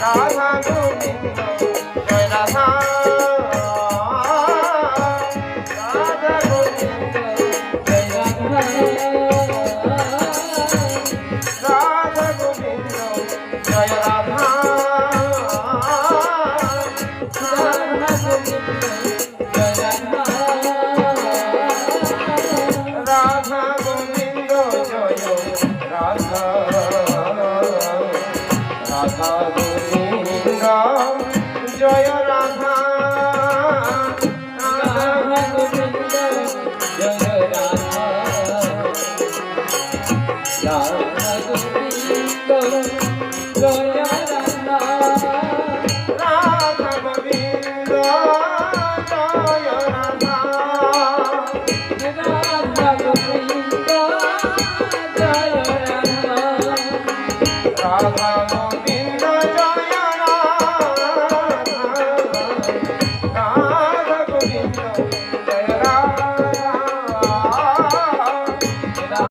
Radha Govinda Joy Radha Radha Govinda Joy Radha Radha Govinda Joy Radha Radha Govinda Joy Radha Radha Govinda Joy Radha Radha Govinda Joy Radha Radha Govinda Joy Radha Radha Govinda Joy Radha Radha Govinda Joy Radha Radha Govinda Joy Radha Radha Govinda